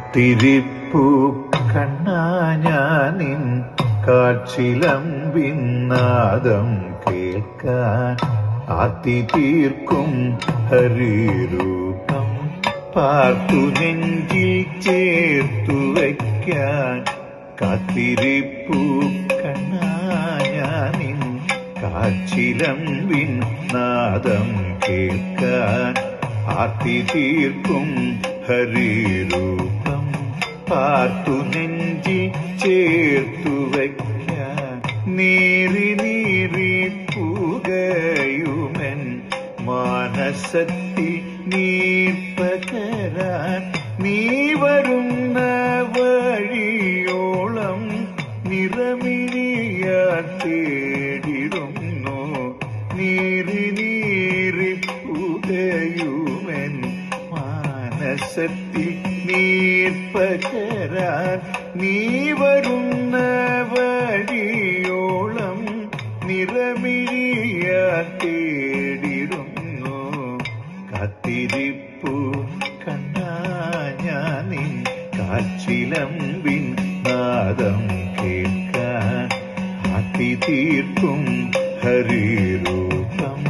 കത്തിരിപ്പൂ കണ്ണാഞ്ഞാനിൻ കാച്ചിലമ്പിൻ നാദം കേൾക്കാൻ ആത്തി തീർക്കും ഹരിരൂപം പാർത്തു നെഞ്ചിൽ ചേർത്തു വയ്ക്കാൻ. കത്തിരിപ്പൂ കണ്ണാഞ്ഞാനിൻ കാച്ചിലമ്പിൻ നാദം കേൾക്കാൻ ആത്തി തീർക്കും ഹരിരൂപം പാർത്തു നെഞ്ചിൽ ചേർത്തു വയ്ക്കാൻ. നീറി നീറി പുകയുമൻ മാനസത്തിൽ നീർപ്പകരാൻ നീ വരുന്ന വഴിയോളം നിറമിഴിയാൻ തേടിടുന്നു. നീറി നീറി പുകയുമൻ മാനസത്തിൽ നീർപ്പകരാൻ നീ വരുന്ന വഴിയോളം നിറമിഴിയാൻ തേടിടുന്നു. കത്തിരിപ്പൂ കണ്ണാഞ്ഞാനിൻ കാച്ചിലമ്പിൻ നാദം കേൾക്കാൻ ആത്തി തീർക്കും ഹരിരൂപം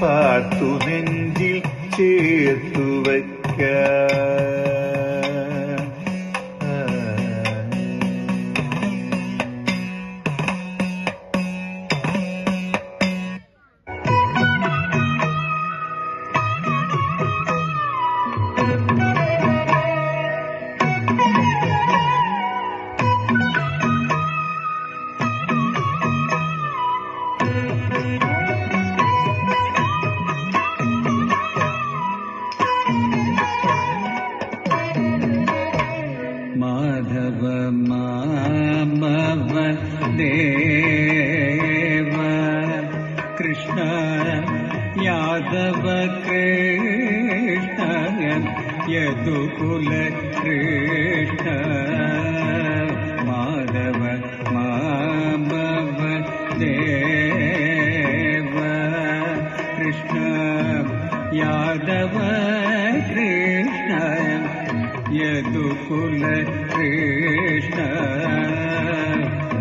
പാർത്തു നെഞ്ചിൽ ചേർത്തു വയ്ക്കാൻ. മാധവ മാമവ ദേവ കൃഷ്ണ യാദവ കൃഷ്ണ യദുകുല കൃഷ്ണ. മാധവ മാമവ ദേവ കൃഷ്ണ യാദവ കൃഷ്ണ യദുകുല കൃഷ്ണ.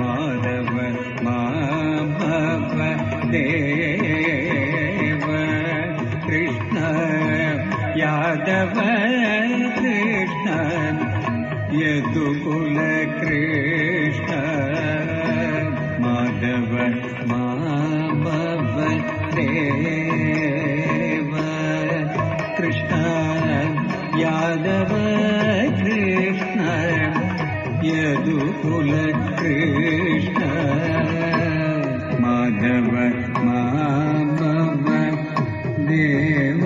മാധവ മാമവ ദേവ കൃഷ്ണ യാദവ കൃഷ്ണ യദുകുല കൃഷ്ണ. മാധവ മാമവ ദേവ കൃഷ്ണ യാദവ കൃഷ്ണ യദുകുല കൃഷ്ണ. മാധവ മാമവ ദേവ.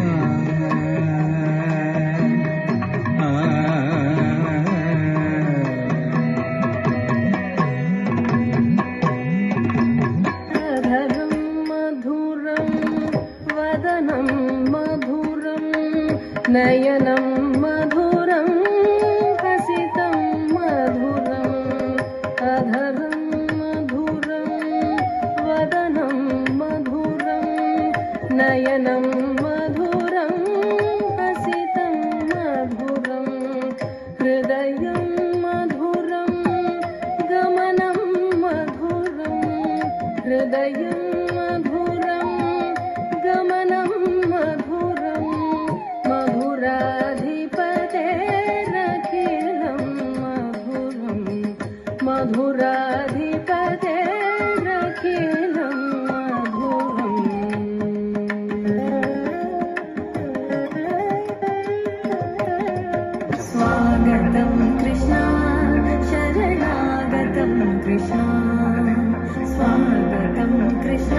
അധരം മധുരം വദനം മധുരം നയനം മധുരം ഹസിതം മധുരം. അധരം മധുരം വദനം മധുരം നയനം മധുരം ഹസിതം മധുരം. ഹൃദയം മധുരം ഗമനം മധുരം. ഹൃദയം മധുരം ഗമനം മധുരം. മധുരാധിപതേരഖിലം മധുരം. മധുരാധിപതേരഖിലം മധുരം. സ്വാഗതം കൃഷ്ണ ശരണാഗതം കൃഷ്ണ. സ്വാഗതം കൃഷ്ണ